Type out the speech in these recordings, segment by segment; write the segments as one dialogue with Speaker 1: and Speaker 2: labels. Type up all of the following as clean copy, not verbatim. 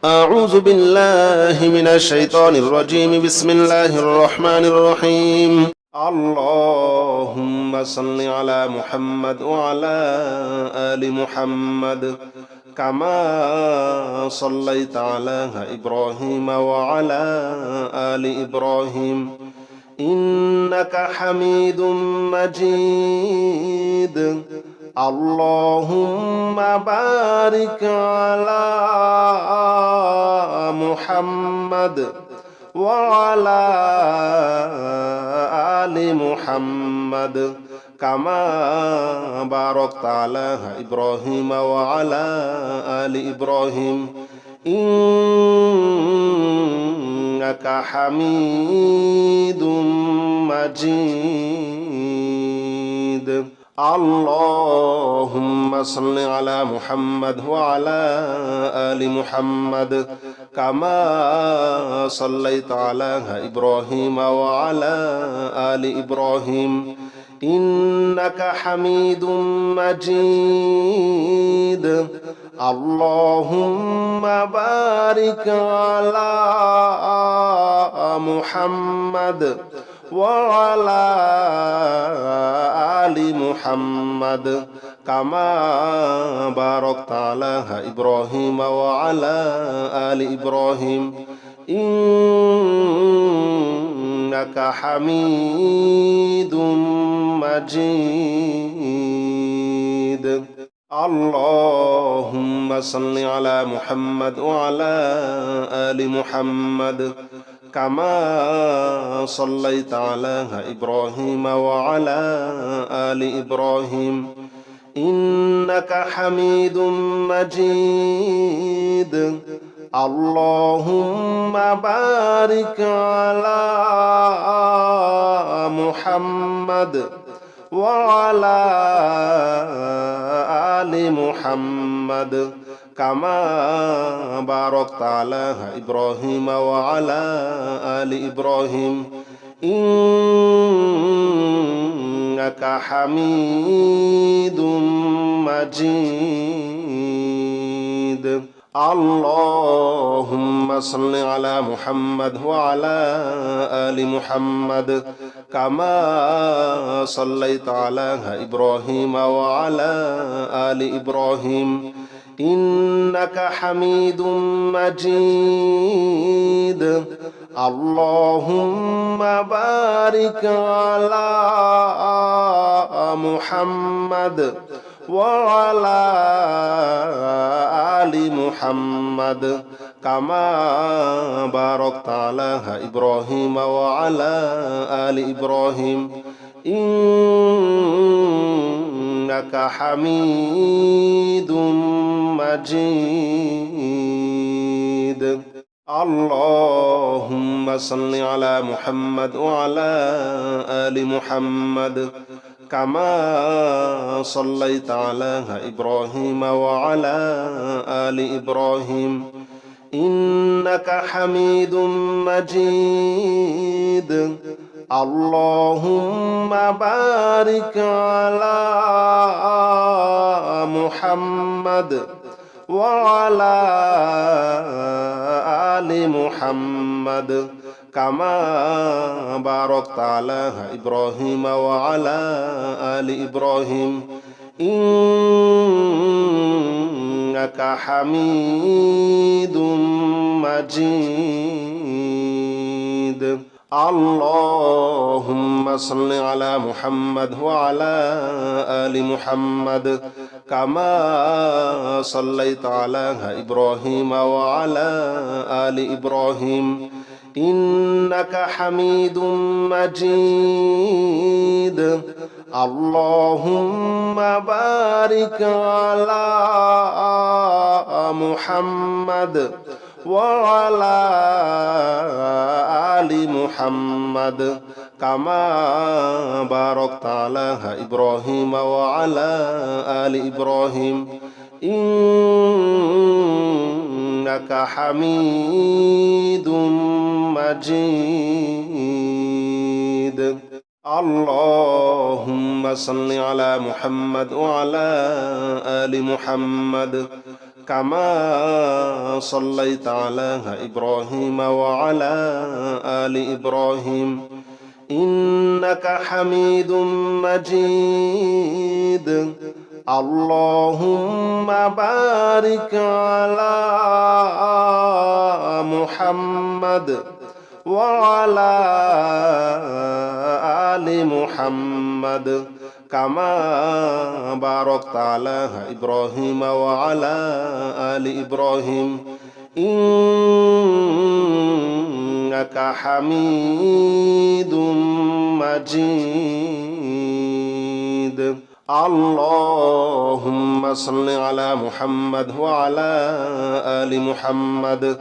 Speaker 1: أعوذ بالله من الشيطان الرجيم بسم الله الرحمن الرحيم اللهم صل على محمد وعلى آل محمد كما صليت على إبراهيم وعلى آل إبراهيم إنك حميد مجيد اللهم بارك على محمد وعلى آل محمد كما باركت على إبراهيم وعلى آل إبراهيم إنك حميد مجيد اللهم صل على محمد وعلى آل محمد كما صليت على إبراهيم وعلى آل إبراهيم إنك حميد مجيد اللهم بارك على محمد وعلى آل محمد كما باركت على إبراهيم وعلى آل إبراهيم إنك حميد مجيد اللهم صل على محمد وعلى آل محمد كما صليت على إبراهيم وعلى آل إبراهيم إنك حميد مجيد اللهم بارك على محمد وعلى آل محمد كما باركت على إبراهيم وعلى آل إبراهيم إنك حميد مجيد اللهم صل على محمد وعلى آل محمد كما صليت على إبراهيم وعلى آل إبراهيم إنك حميد مجيد اللهم بارك على محمد وعلى آل محمد كما باركت على إبراهيم وعلى آل إبراهيم إنك حميد مجيد اللهم صل على محمد وعلى آل محمد كما صليت على إبراهيم وعلى آل إبراهيم إنك حميد مجيد اللهم بارك على محمد وعلى آل محمد كما باركت على إبراهيم وعلى آل إبراهيم إنك حميد مجيد اللهم صل على محمد وعلى آل محمد كما صليت على إبراهيم وعلى آل إبراهيم إنك حميد مجيد اللهم بارك على محمد وعلى آل محمد كما باركت على إبراهيم وعلى آل إبراهيم إنك حميد مجيد اللهم صل على محمد وعلى آل محمد كما صليت على إبراهيم وعلى آل إبراهيم إنك حميد مجيد اللهم بارك على محمد وعلى آل محمد كما باركت على إبراهيم وعلى آل إبراهيم إنك حميد مجيد اللهم صل على محمد وعلى آل محمد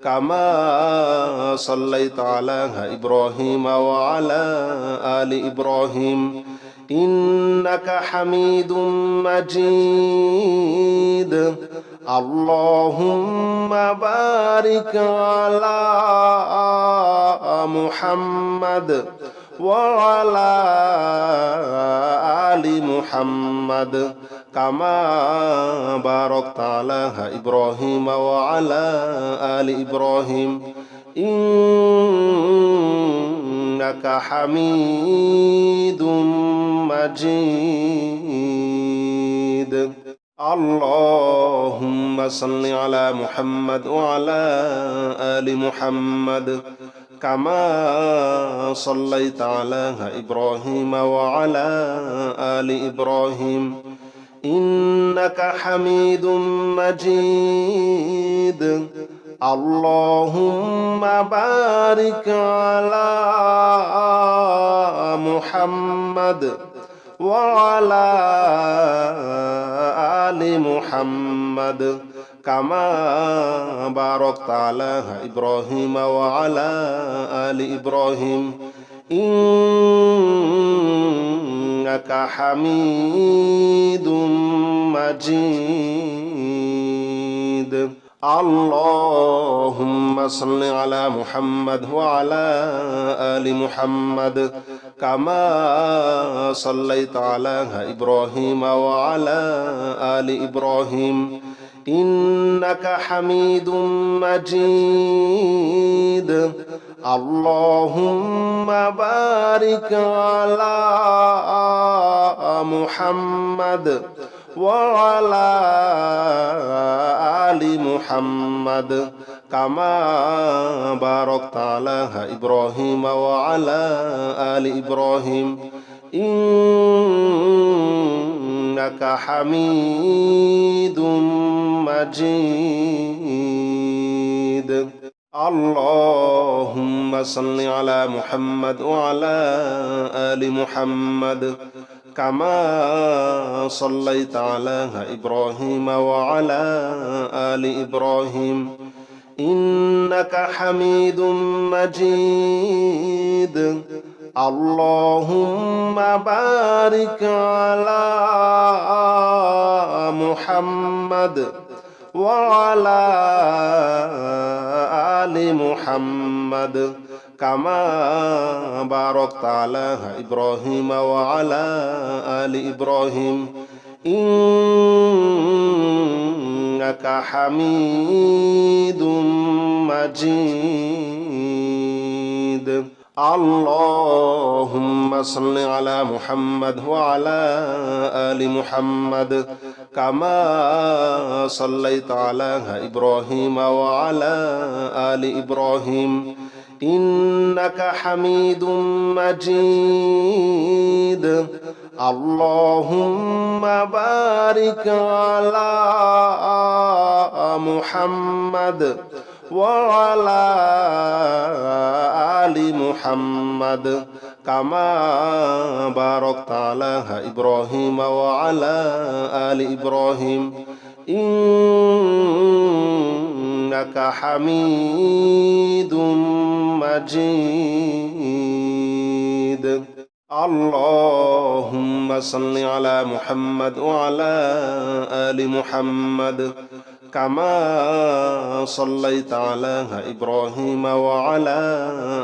Speaker 1: كما صليت على إبراهيم وعلى آل إبراهيم إنك حميد مجيد اللهم بارك على محمد وعلى آل محمد كما باركت على إبراهيم وعلى آل إبراهيم إنك حميد مجيد اللهم صل على محمد وعلى آل محمد كما صليت على إبراهيم وعلى آل إبراهيم إنك حميد مجيد اللهم بارك على محمد وعلى آل محمد كما باركت على إبراهيم وعلى آل إبراهيم إنك حميد مجيد اللهم صل على محمد وعلى آل محمد كما صليت على إبراهيم وعلى آل إبراهيم إنك حميد مجيد اللهم بارك على محمد وعلى آل محمد كما باركت على إبراهيم وعلى آل إبراهيم إنك حميد مجيد اللهم صل على محمد وعلى آل محمد كما صليت على إبراهيم وعلى آل إبراهيم إنك حميد مجيد اللهم بارك على محمد وعلى آل محمد كما باركت على إبراهيم وعلى آل إبراهيم إنك حميد مجيد اللهم صل على محمد وعلى آل محمد كما صليت على إبراهيم وعلى آل إبراهيم إنك حميد مجيد اللهم بارك على محمد وعلى آل محمد كما باركت على إبراهيم وعلى آل إبراهيم إنك حميد مجيد اللهم صل على محمد وعلى آل محمد كما صليت على إبراهيم وعلى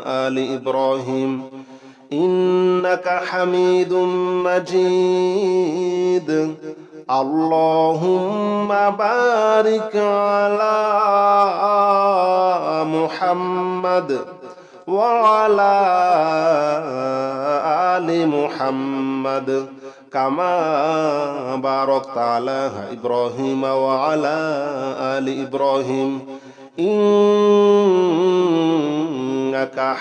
Speaker 1: آل إبراهيم إنك حميد مجيد اللهم بارك على محمد وعلى آل محمد كما باركت على إبراهيم وعلى آل إبراهيم إنك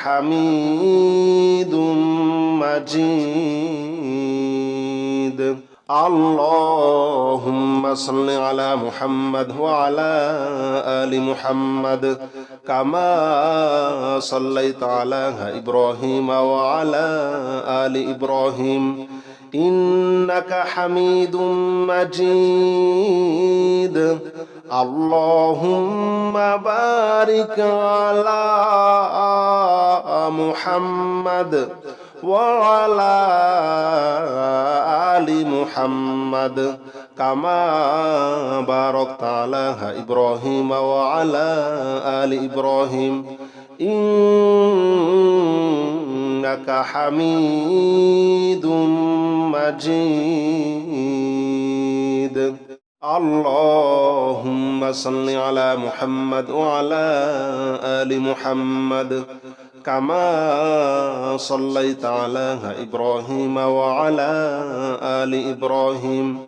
Speaker 1: حميد مجيد اللهم صل على محمد وعلى آل محمد كما صليت على إبراهيم وعلى آل إبراهيم إنك حميد مجيد اللهم بارك على محمد وعلى آل محمد كما باركت على إبراهيم وعلى آل إبراهيم إنك حميد مجيد اللهم صل على محمد وعلى آل محمد كما صليت على إبراهيم وعلى آل إبراهيم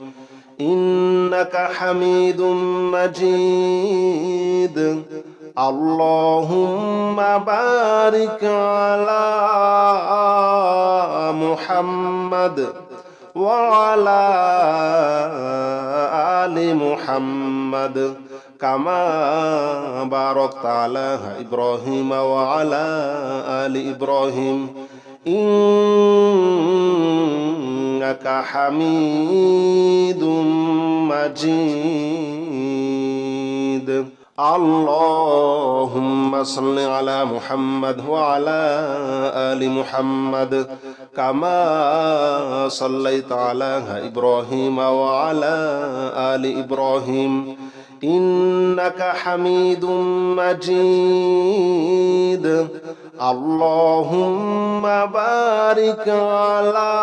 Speaker 1: إنك حميد مجيد اللهم بارك على محمد وعلى آل محمد كما باركت على إبراهيم وعلى آل إبراهيم إنك حميد مجيد اللهم صل على محمد وعلى آل محمد كما صليت على إبراهيم وعلى آل إبراهيم إنك حميد مجيد اللهم بارك على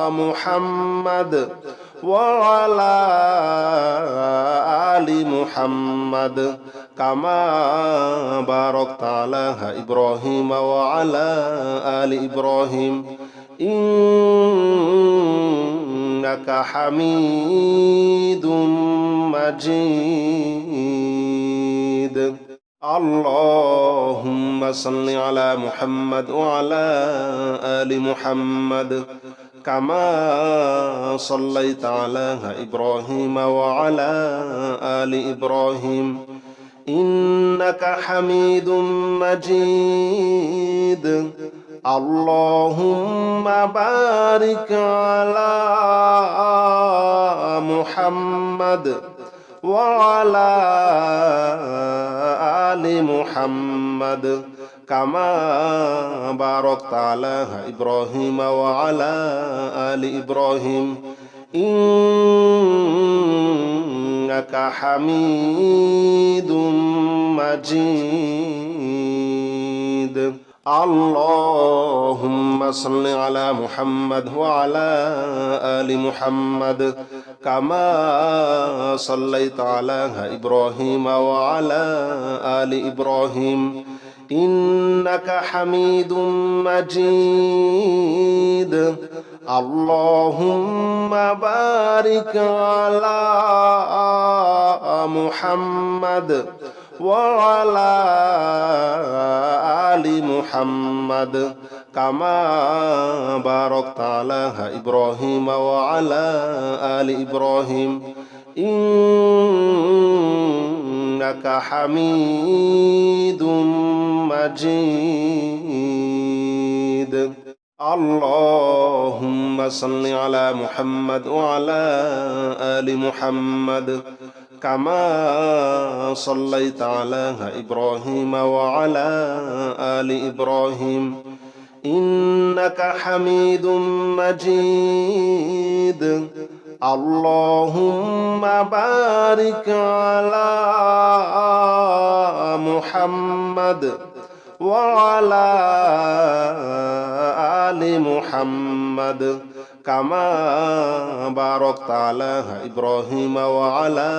Speaker 1: محمد وعلى آل محمد كما باركت على إبراهيم وعلى آل إبراهيم إنك حميد مجيد اللهم صل على محمد وعلى آل محمد كما صليت على إبراهيم وعلى آل إبراهيم إنك حميد مجيد اللهم بارك على محمد وعلى آل محمد كما باركت على إبراهيم وعلى آل إبراهيم إنك حميد مجيد اللهم صل على محمد وعلى آل محمد كما صليت على إبراهيم وعلى آل إبراهيم إنك حميد مجيد اللهم بارك على محمد وعلى آل محمد كما باركت على إبراهيم وعلى آل إبراهيم إنك حميد مجيد اللهم صل على محمد وعلى آل محمد كما صليت على إبراهيم وعلى آل إبراهيم إنك حميد مجيد اللهم بارك على محمد وعلى آل محمد كما باركت على إبراهيم وعلى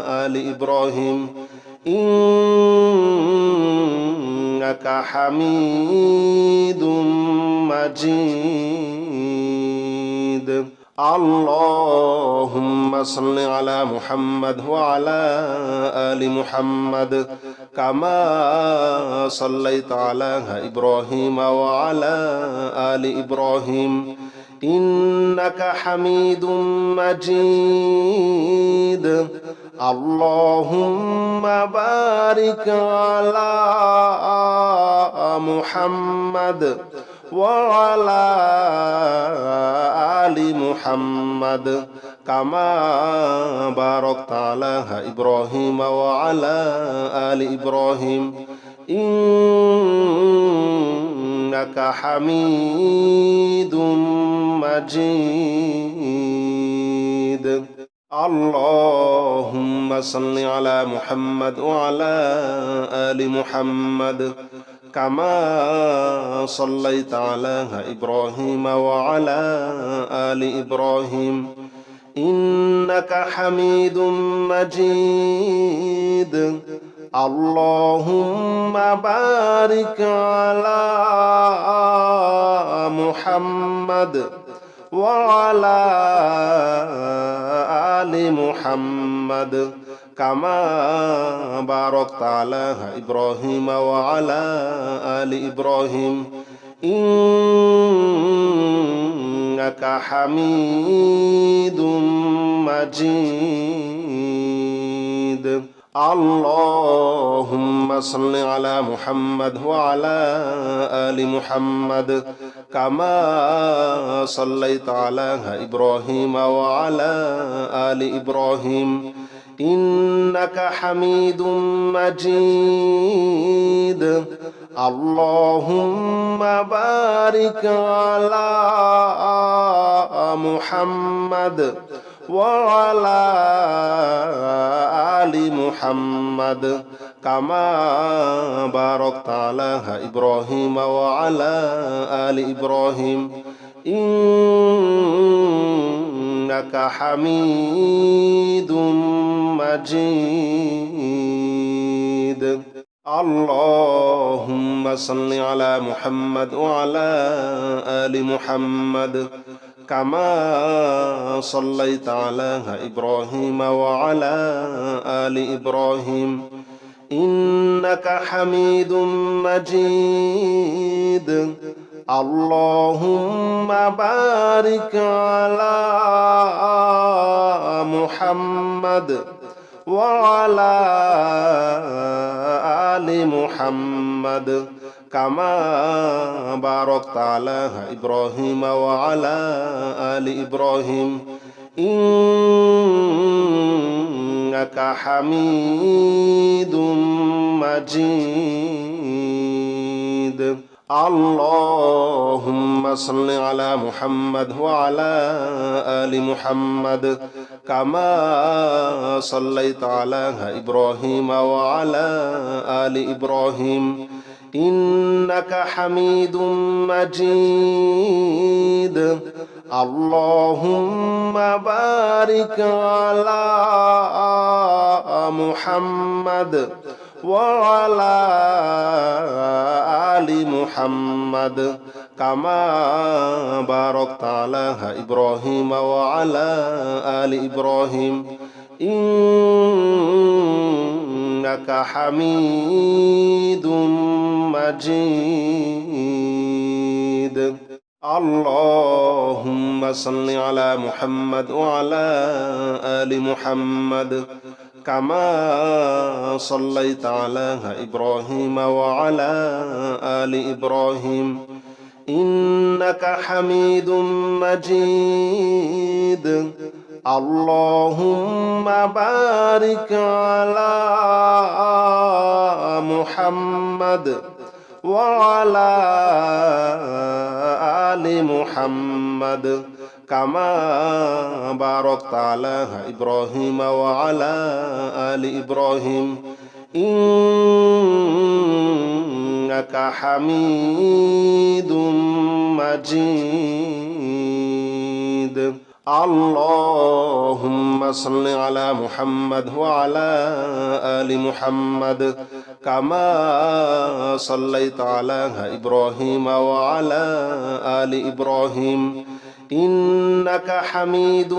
Speaker 1: آل إبراهيم إنك حميد مجيد اللهم صل على محمد وعلى آل محمد كما صليت على إبراهيم وعلى آل إبراهيم إنك حميد مجيد اللهم بارك على محمد وعلى آل محمد كما باركت على إبراهيم وعلى آل إبراهيم إنك حميد مجيد اللهم صل على محمد وعلى آل محمد كما صليت على إبراهيم وعلى آل إبراهيم إنك حميد مجيد اللهم بارك على محمد وعلى آل محمد كما باركت على إبراهيم وعلى آل إبراهيم إنك حميد مجيد اللهم صل على محمد وعلى آل محمد كما صليت على إبراهيم وعلى آل إبراهيم إنك حميد مجيد اللهم بارك على محمد وعلى آل محمد كما باركت على إبراهيم وعلى آل إبراهيم إنك حميد مجيد اللهم صل على محمد وعلى آل محمد كما صليت على إبراهيم وعلى آل إبراهيم إنك حميد مجيد اللهم بارك على محمد وعلى آل محمد كما باركت على إبراهيم وعلى آل إبراهيم إنك حميد مجيد اللهم صل على محمد وعلى آل محمد كما صليت على إبراهيم وعلى آل إبراهيم إنك حميد مجيد اللهم بارك على محمد وعلى آل محمد كما باركت على إبراهيم وعلى آل إبراهيم إنك حميد مجيد اللهم صل على محمد وعلى آل محمد كما صليت على إبراهيم وعلى آل إبراهيم إنك حميد مجيد اللهم بارك على محمد وعلى آل محمد كما باركت على إبراهيم وعلى آل إبراهيم إنك حميد مجيد اللهم صل على محمد وعلى آل محمد كما صليت على إبراهيم وعلى آل إبراهيم إنك حميد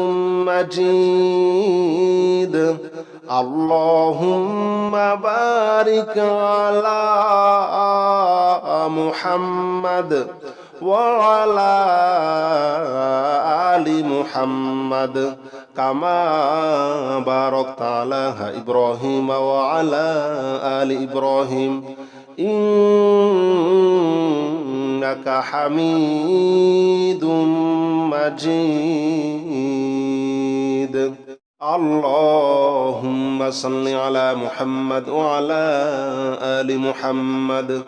Speaker 1: مجيد اللهم بارك على محمد وعلى آل محمد كما باركت على إبراهيم وعلى آل إبراهيم إنك حميد مجيد اللهم صل على محمد وعلى آل محمد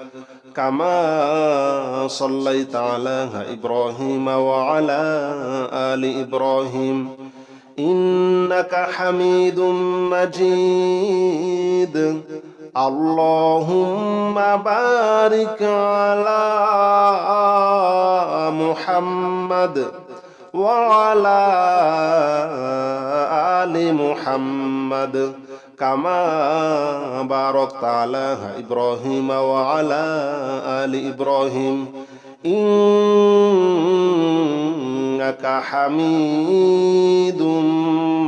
Speaker 1: كما صليت على إبراهيم وعلى آل إبراهيم إنك حميد مجيد اللهم بارك على محمد وعلى آل محمد كما باركت على إبراهيم وعلى آل إبراهيم إنك حميد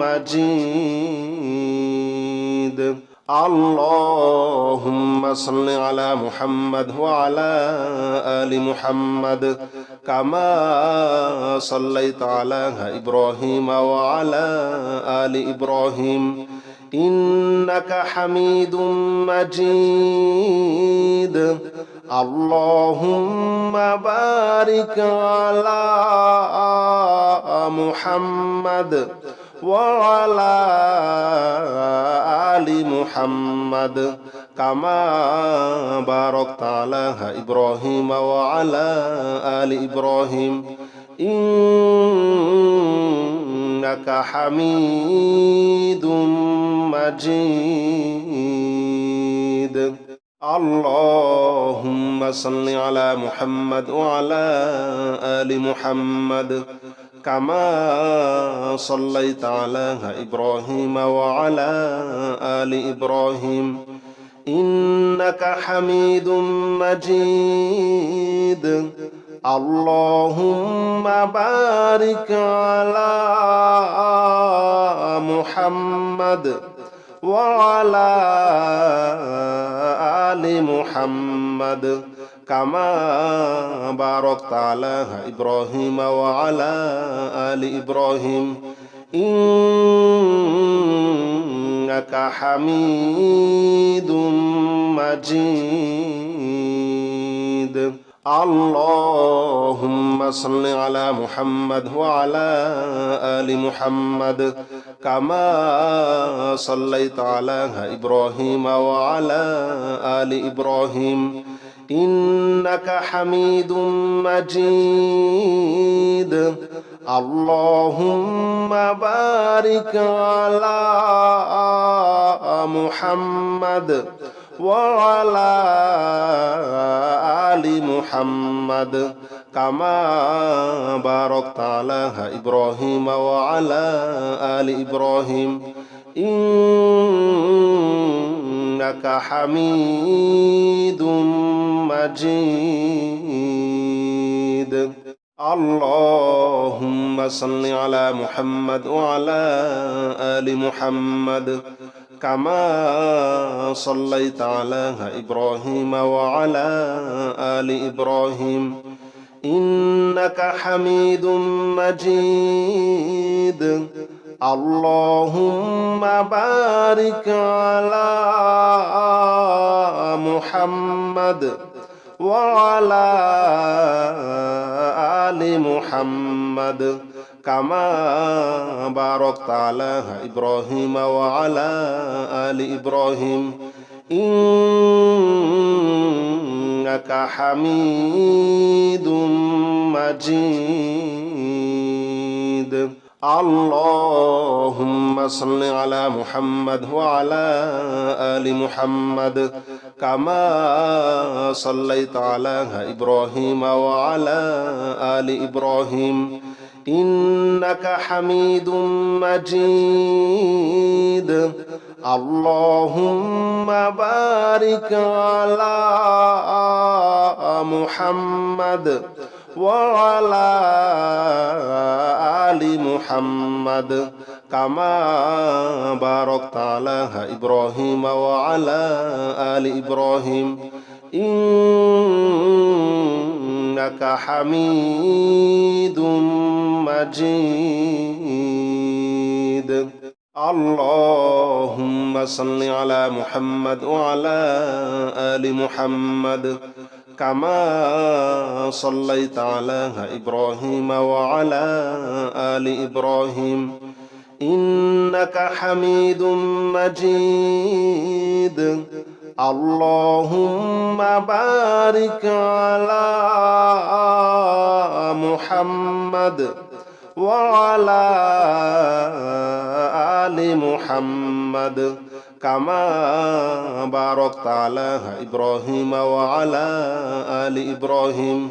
Speaker 1: مجيد اللهم صل على محمد وعلى آل محمد كما صليت على إبراهيم وعلى آل إبراهيم إنك حميد مجيد اللهم بارك على محمد وعلى آل محمد كما باركت على إبراهيم وعلى آل إبراهيم إنك حميد مجيد اللهم صل على محمد وعلى آل محمد كما صليت على إبراهيم وعلى آل إبراهيم إنك حميد مجيد اللهم بارك على محمد وعلى آل محمد كما باركت على إبراهيم وعلى آل إبراهيم إنك حميد مجيد اللهم صل على محمد وعلى آل محمد كما صليت على إبراهيم وعلى آل إبراهيم إنك حميد مجيد اللهم بارك على محمد وعلى آل محمد كما باركت على إبراهيم وعلى آل إبراهيم إنك حميد مجيد اللهم صل على محمد وعلى آل محمد كما صليت على إبراهيم وعلى آل إبراهيم إنك حميد مجيد اللهم بارك على محمد وعلى آل محمد كما باركت على إبراهيم وعلى آل إبراهيم إنك حميد مجيد اللهم صل على محمد وعلى آل محمد كما صليت على إبراهيم وعلى آل إبراهيم إنك حميد مجيد اللهم بارك على محمد وعلى آل محمد كما باركت على إبراهيم وعلى آل إبراهيم إنك حميد مجيد اللهم صل على محمد وعلى آل محمد كما صليت على إبراهيم وعلى آل إبراهيم إنك حميد مجيد اللهم بارك على محمد وعلى آل محمد كما باركت على إبراهيم وعلى آل إبراهيم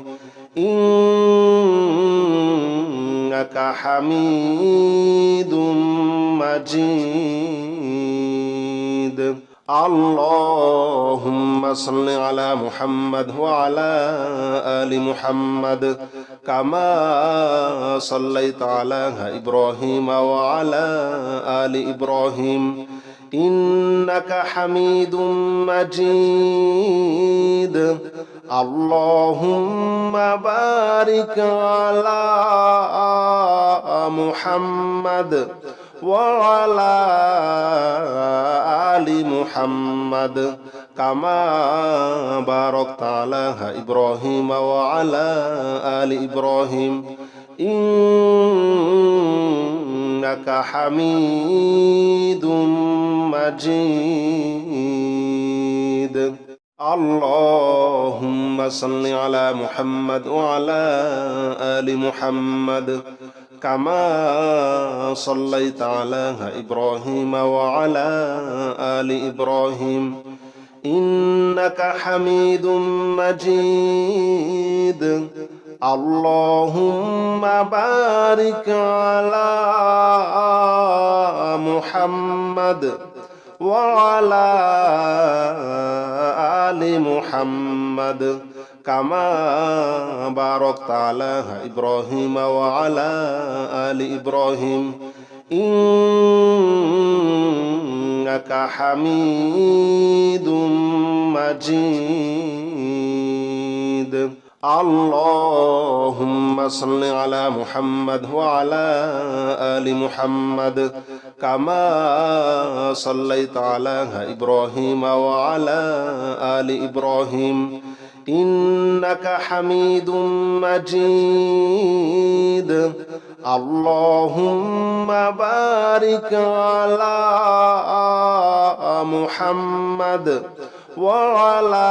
Speaker 1: إنك حميد مجيد اللهم صل على محمد وعلى آل محمد كما صليت على إبراهيم وعلى آل إبراهيم إنك حميد مجيد اللهم بارك على محمد وعلى آل محمد كما باركت على إبراهيم وعلى آل إبراهيم إنك حميد مجيد اللهم صل على محمد وعلى آل محمد كما صليت على إبراهيم وعلى آل إبراهيم إنك حميد مجيد اللهم بارك على محمد وعلى آل محمد كما باركت على إبراهيم وعلى آل إبراهيم إنك حميد مجيد اللهم صل على محمد وعلى آل محمد كما صليت على إبراهيم وعلى آل إبراهيم إنك حميد مجيد اللهم بارك على محمد وعلى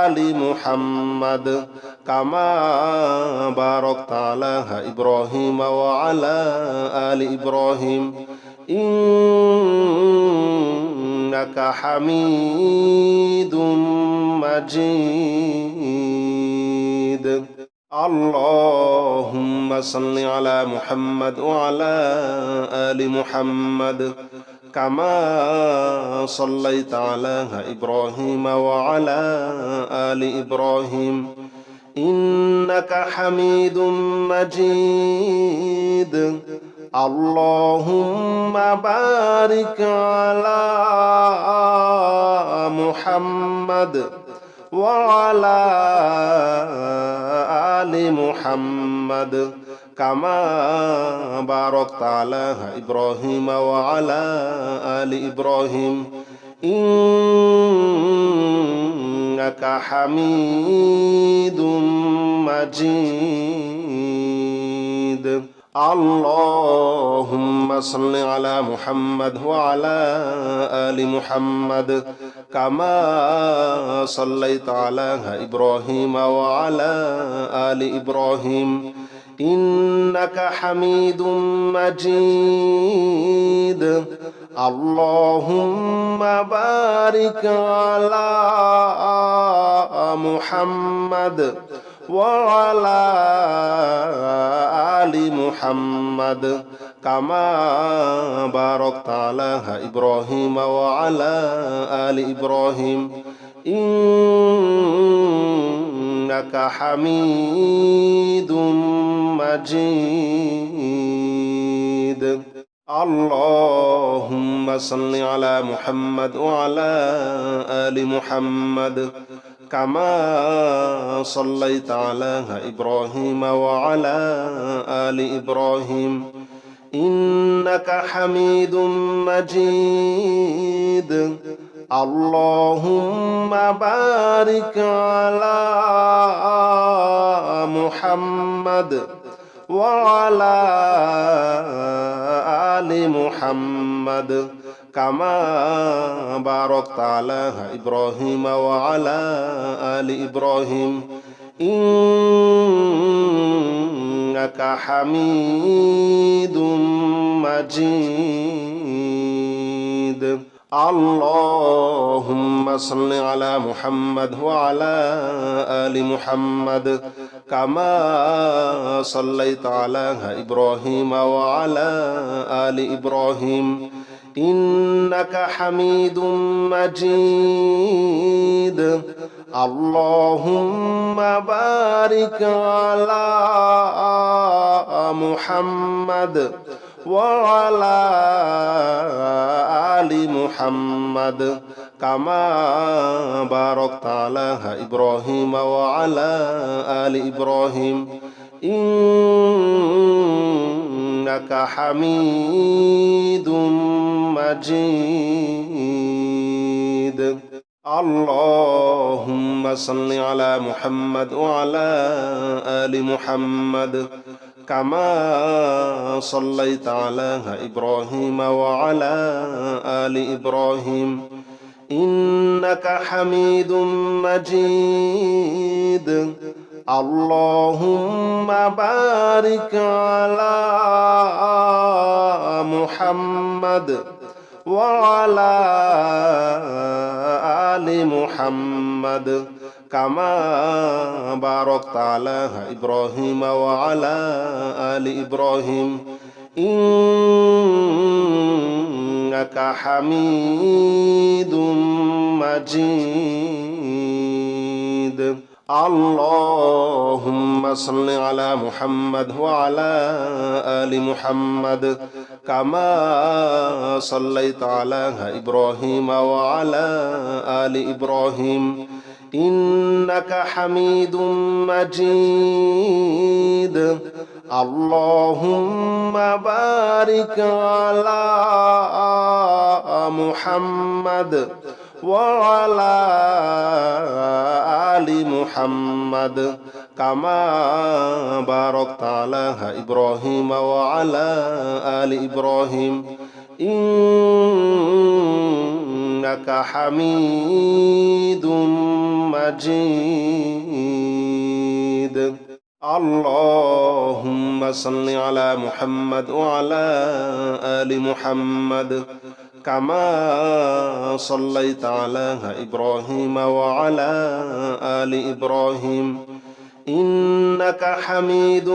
Speaker 1: آل محمد كما باركت على إبراهيم وعلى آل إبراهيم إنك حميد مجيد اللهم صل على محمد وعلى آل محمد كما صليت على إبراهيم وعلى آل إبراهيم إنك حميد مجيد اللهم بارك على محمد وعلى آل محمد كما باركت على إبراهيم وعلى آل إبراهيم إنك حميد مجيد اللهم صل على محمد وعلى آل محمد كما صليت على إبراهيم وعلى آل إبراهيم إنك حميد مجيد اللهم بارك على محمد وعلى آل محمد كما باركت على إبراهيم وعلى آل إبراهيم إنك حميد مجيد اللهم صل على محمد وعلى آل محمد كما صليت على إبراهيم وعلى آل إبراهيم إنك حميد مجيد اللهم بارك على محمد وعلى آل محمد كما باركت على إبراهيم وعلى آل إبراهيم إنك حميد مجيد اللهم صل على محمد وعلى آل محمد كما صليت على إبراهيم وعلى آل إبراهيم إنك حميد مجيد اللهم بارك على محمد وعلى آل محمد كما باركت على إبراهيم وعلى آل إبراهيم إنك حميد مجيد اللهم صل على محمد وعلى آل محمد كما صليت على إبراهيم وعلى آل إبراهيم إنك حميد مجيد اللهم بارك على محمد وعلى آل محمد كما باركت على إبراهيم وعلى آل إبراهيم إنك حميد مجيد اللهم صل على محمد وعلى آل محمد كما صليت على إبراهيم وعلى آل إبراهيم إنك حميد مجيد اللهم بارك على محمد وعلى آل محمد كما باركت على إبراهيم وعلى آل إبراهيم إنك حميد مجيد اللهم صل على محمد وعلى آل محمد كما صليت على إبراهيم وعلى آل إبراهيم إنك حميد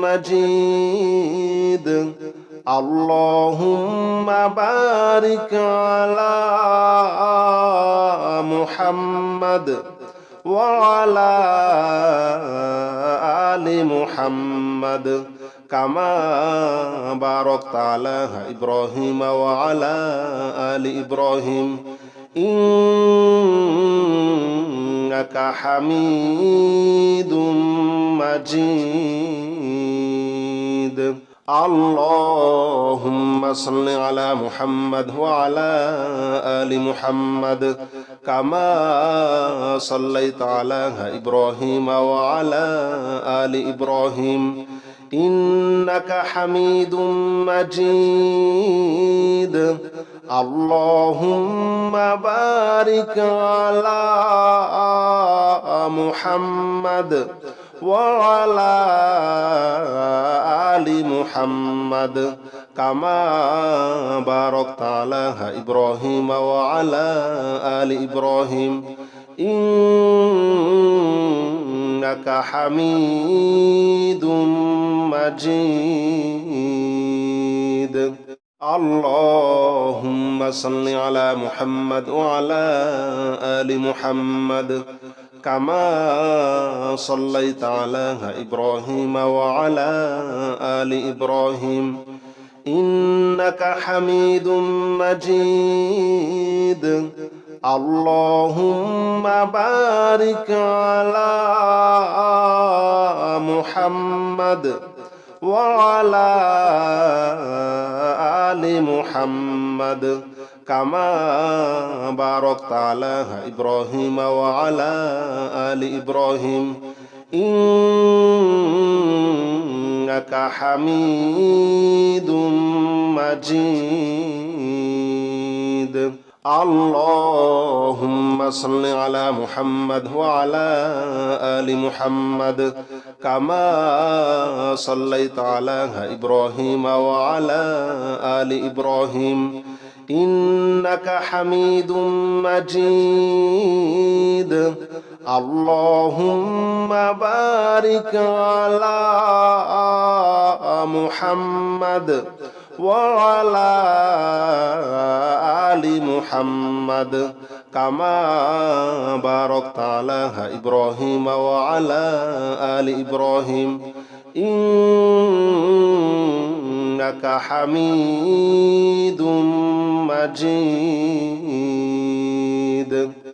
Speaker 1: مجيد اللهم بارك على محمد وعلى آل محمد كما باركت على إبراهيم وعلى آل إبراهيم إنك حميد مجيد اللهم صل على محمد وعلى آل محمد كما صليت على إبراهيم وعلى آل إبراهيم إنك حميد مجيد اللهم بارك على محمد وعلى آل محمد كما باركت على إبراهيم وعلى آل إبراهيم إنك حميد مجيد. اللهم صل على محمد وعلى آل محمد كما صليت على إبراهيم وعلى آل إبراهيم إنك حميد مجيد. اللهم بارك على محمد وعلى آل محمد كما باركت على إبراهيم وعلى آل إبراهيم إنك حميد مجيد. اللهم صل على محمد وعلى آل محمد كما صليت على إبراهيم وعلى آل إبراهيم إنك حميد مجيد. اللهم بارك على محمد وعلى آل محمد كما باركت على إبراهيم وعلى آل إبراهيم إنك حميد مجيد.